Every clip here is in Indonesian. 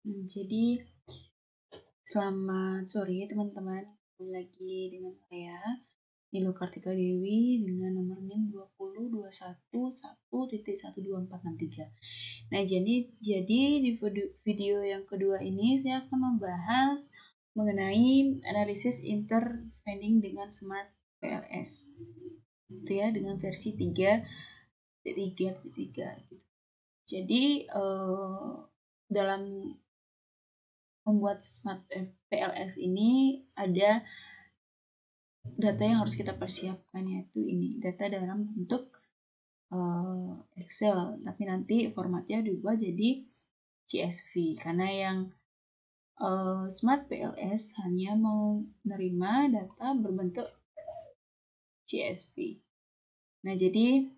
Jadi selamat sore teman-teman, kembali lagi dengan saya Nilo Kartika Dewi dengan nomor NIM 202111.12463. Nah, jadi di video yang kedua ini saya akan membahas mengenai analisis intervening dengan Smart PLS. Itu ya, dengan versi 3.3 gitu. Jadi dalam membuat Smart PLS ini ada data yang harus kita persiapkan, yaitu ini data dalam bentuk Excel, tapi nanti formatnya diubah jadi CSV karena yang Smart PLS hanya mau menerima data berbentuk CSV. Nah, jadi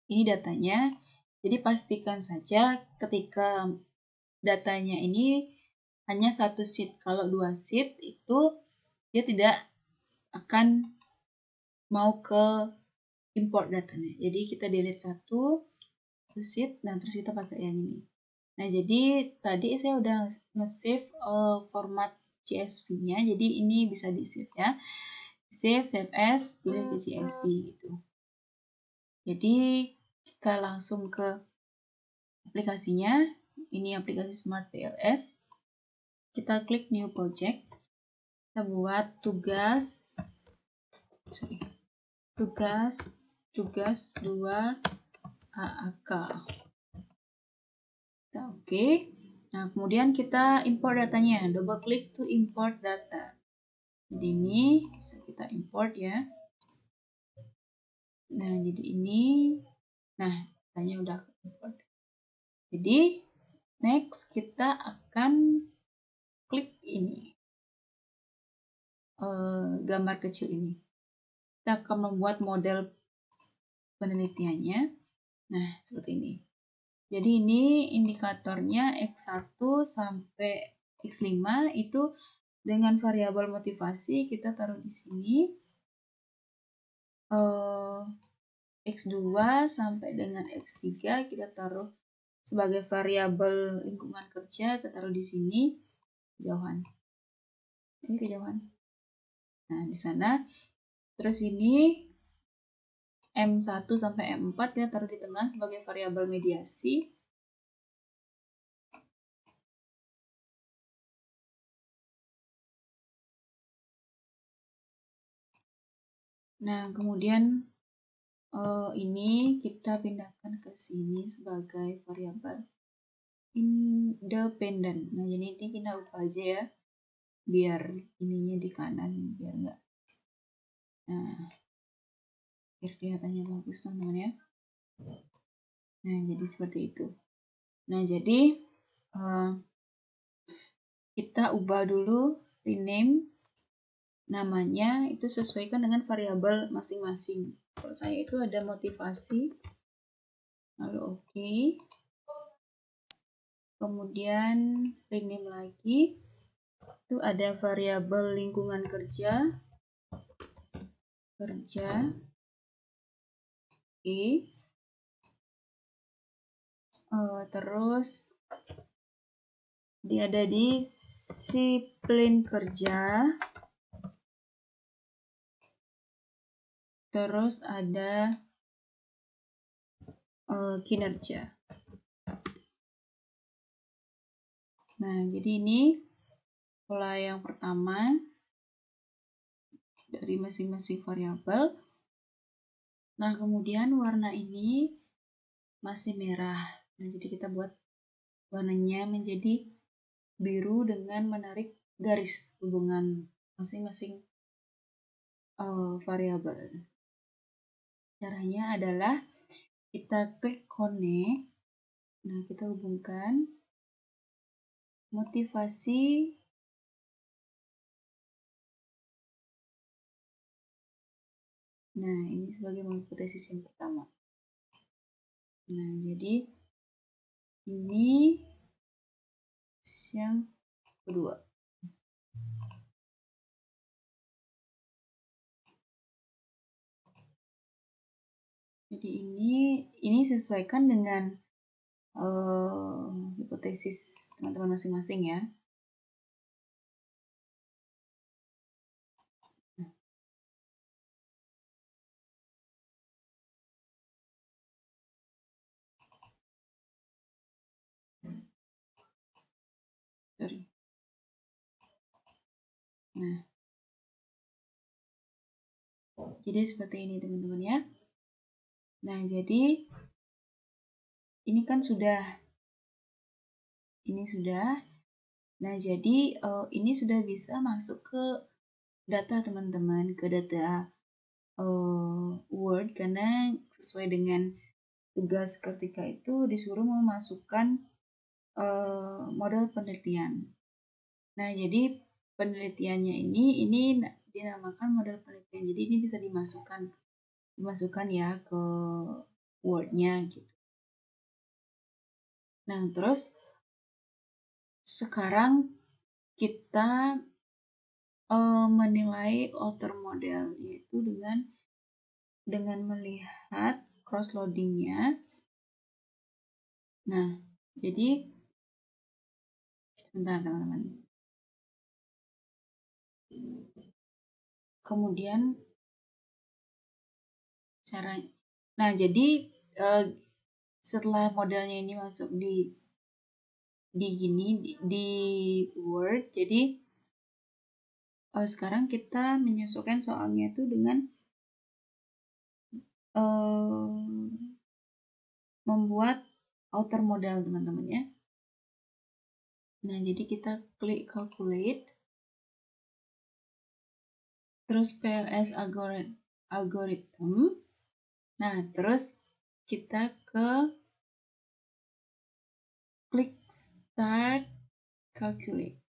ini datanya. Jadi pastikan saja ketika datanya ini hanya satu sheet. Kalau 2 sheet itu dia tidak akan mau ke import datanya. Jadi kita delete satu sheet, dan terus kita pakai yang ini. Nah, jadi tadi saya udah nge-save format CSV-nya. Jadi ini bisa di-save ya. Save as, pilih ke CSV gitu. Jadi kita langsung ke aplikasinya. Ini aplikasi Smart PLS. Kita klik new project. Kita buat tugas 2 AAK. Nah, oke. Nah, kemudian kita import datanya. Double klik to import data. Jadi ini bisa kita import ya. Nah, jadi ini. Nah, datanya udah import. Jadi, next kita akan klik ini. Gambar kecil ini. Kita akan membuat model penelitiannya. Nah, seperti ini. Jadi ini indikatornya X1 sampai X5 itu dengan variabel motivasi kita taruh di sini. X2 sampai dengan X3 kita taruh sebagai variabel lingkungan kerja, kita taruh di sini kejauhan. Ini kejauhan. Nah, di sana. Terus ini M1 sampai M4 kita taruh di tengah sebagai variabel mediasi. Nah, kemudian ini kita pindahkan ke sini sebagai variabel independen. Nah, jadi ini kita ubah aja ya, biar ininya di kanan, biar enggak. Nah, biar kelihatannya bagus teman-teman ya. Nah, jadi seperti itu. Nah, jadi kita ubah dulu rename namanya, itu sesuaikan dengan variabel masing-masing. Kalau saya itu ada motivasi, lalu oke. Kemudian rename lagi, itu ada variabel lingkungan kerja, oke. Terus dia ada disiplin kerja, terus ada kinerja. Nah, jadi ini pola yang pertama dari masing-masing variabel. Nah, kemudian warna ini masih merah. Nah, jadi kita buat warnanya menjadi biru dengan menarik garis hubungan masing-masing variabel. Caranya adalah kita klik connect. Nah, kita hubungkan motivasi Nah, ini sebagai hipotesis yang pertama. Nah, jadi ini yang kedua. Jadi ini sesuaikan dengan hipotesis teman-teman masing-masing ya. Sorry. Nah, jadi seperti ini teman-teman ya. Nah, jadi ini kan ini sudah. Nah, jadi ini sudah bisa masuk ke data teman-teman, ke data Word, karena sesuai dengan tugas ketika itu disuruh memasukkan model penelitian. Nah, jadi penelitiannya ini dinamakan model penelitian. Jadi ini bisa dimasukkan ya ke Word-nya gitu. Nah, terus sekarang kita menilai outer model, yaitu dengan melihat cross loading-nya. Nah, jadi sebentar teman-teman. Kemudian cara, nah jadi setelah modelnya ini masuk di Word, jadi sekarang kita menyesuaikan soalnya itu dengan membuat outer model teman-teman ya. Nah, jadi kita klik calculate, terus PLS algorithm. Nah, terus kita klik start calculate.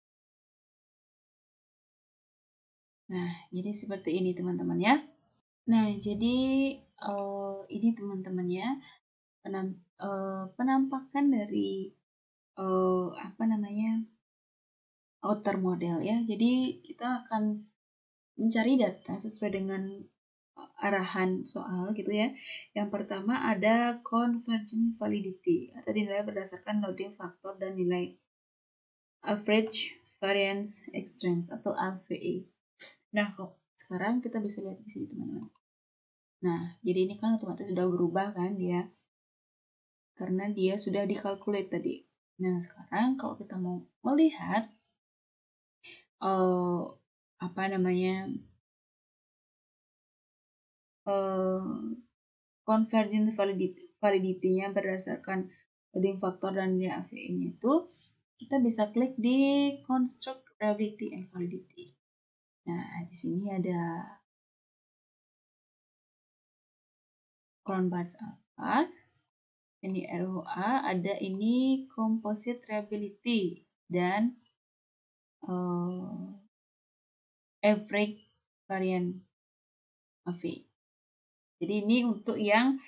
Nah, jadi seperti ini teman-teman ya. Nah, jadi ini teman-teman ya, penampakan dari apa namanya, outer model ya. Jadi kita akan mencari data sesuai dengan arahan soal gitu ya. Yang pertama ada convergent validity atau dinilai berdasarkan loading factor dan nilai average variance exchange atau AVE. Nah, kok sekarang kita bisa lihat di sini teman-teman. Nah, jadi ini kan otomatis sudah berubah kan dia, karena dia sudah dikalkulate tadi. Nah, sekarang kalau kita mau melihat apa namanya, convergent validity-nya berdasarkan loading factor dan nilai AVE-nya itu, kita bisa klik di construct reliability and validity. Nah, di sini ada crown batch alpha, ini ROA, ada ini composite reliability dan average variant AVE. Jadi ini untuk yang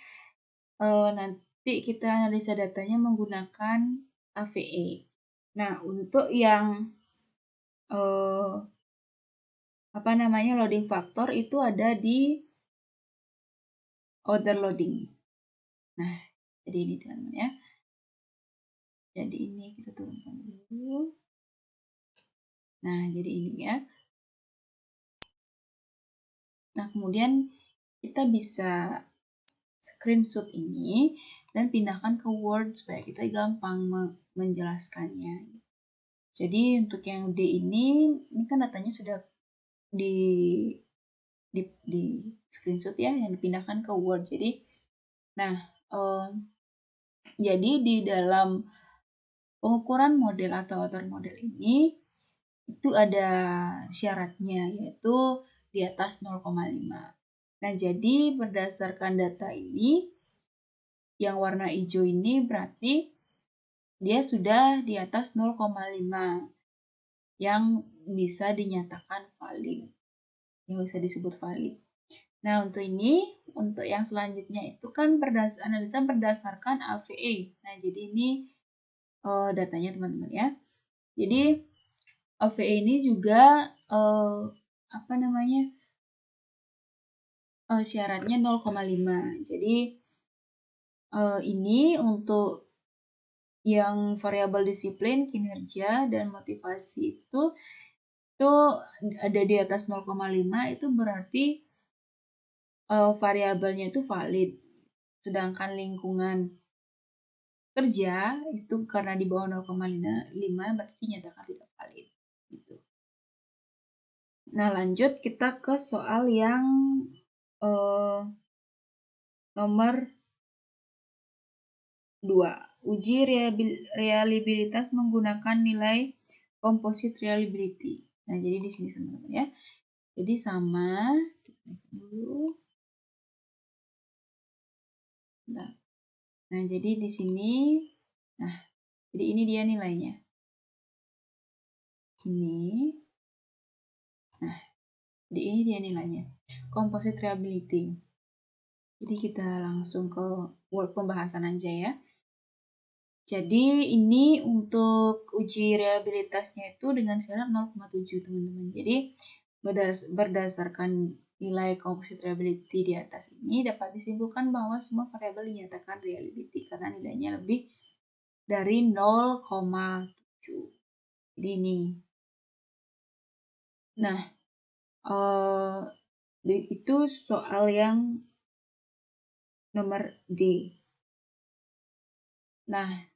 nanti kita analisa datanya menggunakan AVE. Nah, untuk yang apa namanya, loading factor itu ada di order loading. Nah, jadi ini teman-teman ya. Jadi ini kita turunkan dulu. Nah, jadi ini ya. Nah, kemudian kita bisa screenshot ini dan pindahkan ke Word supaya kita gampang menjelaskannya. Jadi untuk yang D ini kan datanya sudah di screenshot ya, yang dipindahkan ke Word. Jadi, nah, jadi di dalam pengukuran model atau outer model ini itu ada syaratnya, yaitu di atas 0,5. Nah, jadi berdasarkan data ini, yang warna hijau ini berarti dia sudah di atas 0,5 yang bisa dinyatakan valid, yang bisa disebut valid. Nah, untuk yang selanjutnya itu kan analisa berdasarkan AVE. Nah, jadi ini datanya teman-teman ya. Jadi AVE ini juga apa namanya, syaratnya 0,5. Jadi ini untuk yang variabel disiplin, kinerja, dan motivasi itu ada di atas 0,5 itu berarti variabelnya itu valid. Sedangkan lingkungan kerja itu karena di bawah 0,5 berarti nyatakan tidak valid. Gitu. Nah, lanjut kita ke soal yang nomor 2. Uji reliabilitas menggunakan nilai composite reliability. Nah, jadi di sini teman-teman ya. Jadi sama, kita dulu. Nah, jadi di sini, nah, jadi ini dia nilainya. Ini, nah, jadi ini dia nilainya. Composite reliability. Jadi kita langsung ke word pembahasan aja ya. Jadi ini untuk uji reliabilitasnya itu dengan syarat 0,7 teman-teman. Jadi berdasarkan nilai composite reliability di atas ini dapat disimpulkan bahwa semua variabel dinyatakan reliability karena nilainya lebih dari 0,7. Jadi ini. Nah, itu soal yang nomor D. Nah,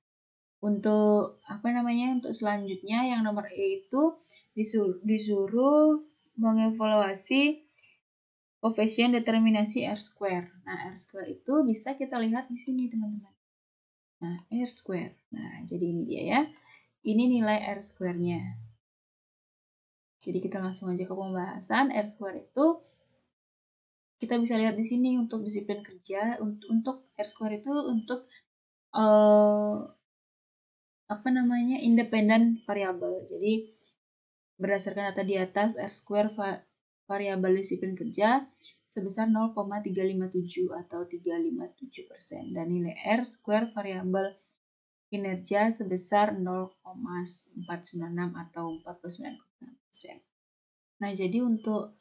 untuk untuk selanjutnya yang nomor E itu disuruh mengevaluasi koefisien determinasi R². Nah, R² itu bisa kita lihat di sini, teman-teman. Nah, R². Nah, jadi ini dia ya. Ini nilai R²-nya. Jadi kita langsung aja ke pembahasan. R² itu kita bisa lihat di sini untuk disiplin kerja. Untuk R² itu untuk independent variabel. Jadi berdasarkan data di atas, R² variabel disiplin kerja sebesar 0,357 atau 357% dan nilai R² variabel kinerja sebesar 0,496 atau 49,6%. Nah, jadi untuk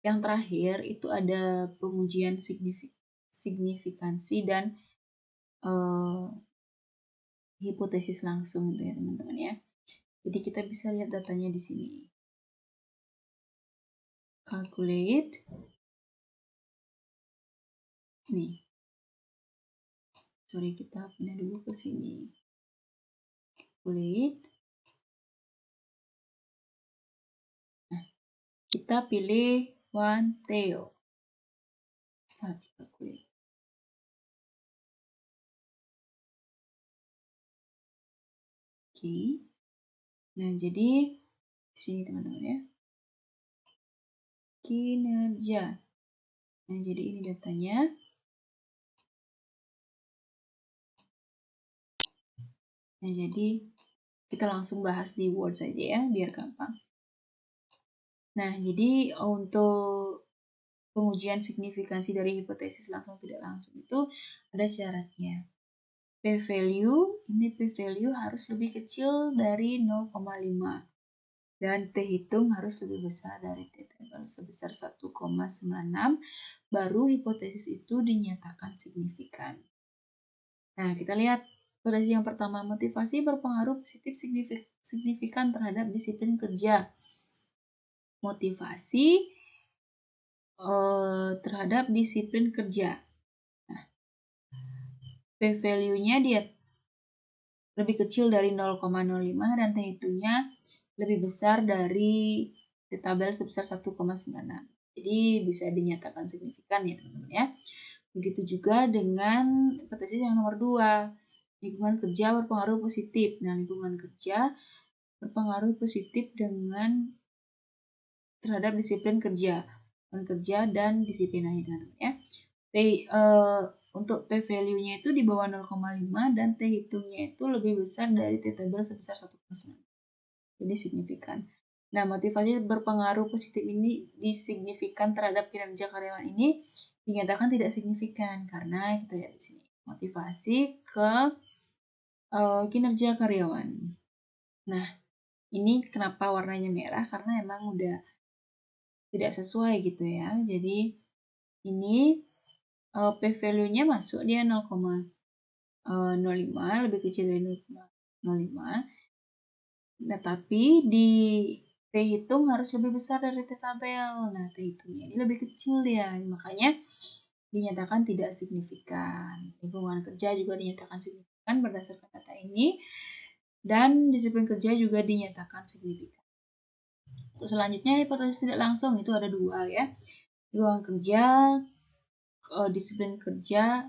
yang terakhir itu ada pengujian signifikansi dan hipotesis langsung gitu ya teman-teman ya. Jadi kita bisa lihat datanya di sini. Calculate. Nih. Sorry, kita pindah dulu ke sini. Calculate. Nah, kita pilih one tail. Saat calculate. Oke. Nah, jadi di sini teman-teman ya. Kinerja. Nah, jadi ini datanya. Nah, jadi kita langsung bahas di Word saja ya, biar gampang. Nah, jadi untuk pengujian signifikansi dari hipotesis langsung tidak langsung itu ada syaratnya. P-value, ini P-value harus lebih kecil dari 0,5 dan T hitung harus lebih besar dari T table sebesar 1,96 baru hipotesis itu dinyatakan signifikan. Nah, kita lihat hipotesis yang pertama, motivasi berpengaruh positif signifikan terhadap disiplin kerja. Motivasi terhadap disiplin kerja. Nah, P-value-nya dia lebih kecil dari 0,05 dan T hitungnya lebih besar dari T tabel sebesar 1,96. Jadi bisa dinyatakan signifikan ya teman-teman ya. Begitu juga dengan hipotesis yang nomor 2. Lingkungan kerja berpengaruh positif. Nah, lingkungan kerja berpengaruh positif terhadap disiplin kerja. Kerja dan disiplin teman-teman ya. Untuk P-value-nya itu di bawah 0,5 dan T hitungnya itu lebih besar dari T tabel sebesar 1,9. Jadi signifikan. Nah, motivasi berpengaruh positif ini disignifikan terhadap kinerja karyawan ini dinyatakan tidak signifikan karena kita lihat di sini. Motivasi ke kinerja karyawan. Nah, ini kenapa warnanya merah karena emang udah tidak sesuai gitu ya. Jadi ini P-value-nya masuk dia 0,05 lebih kecil dari 0,5 0,05. Nah, tapi T hitung harus lebih besar dari T tabel. Nah, T hitungnya ini lebih kecil ya, makanya dinyatakan tidak signifikan. Lingkungan kerja juga dinyatakan signifikan berdasarkan data ini, dan disiplin kerja juga dinyatakan signifikan. Untuk selanjutnya, hipotesis tidak langsung itu ada 2 ya. Lingkungan kerja, disiplin kerja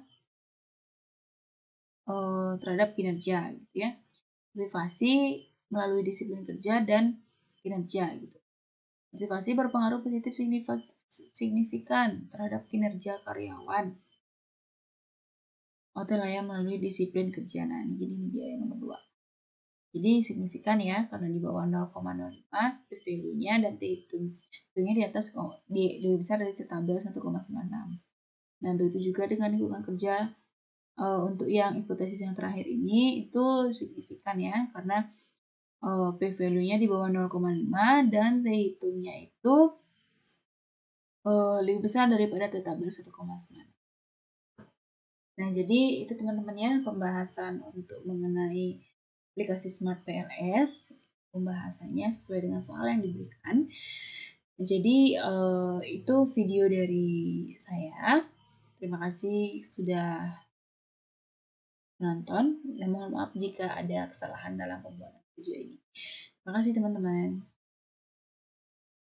terhadap kinerja gitu ya. Motivasi melalui disiplin kerja dan kinerja gitu. Motivasi berpengaruh positif signifikan terhadap kinerja karyawan. Layak melalui disiplin kerja. Nah, ini jadi dia yang nomor 2. Jadi signifikan ya, karena di bawah 0,05 value-nya dan hitungnya di atas lebih besar dari tabel 1,96. Nah, begitu juga dengan lingkungan kerja. Untuk yang hipotesis yang terakhir ini itu signifikan ya, karena p-value-nya di bawah 0,5 dan T hitungnya itu lebih besar daripada T tabel 1,9. Nah, jadi itu teman-teman ya pembahasan untuk mengenai aplikasi Smart PLS. Pembahasannya sesuai dengan soal yang diberikan. Jadi itu video dari saya. Terima kasih sudah menonton, dan mohon maaf jika ada kesalahan dalam pembuatan video ini. Terima kasih teman-teman.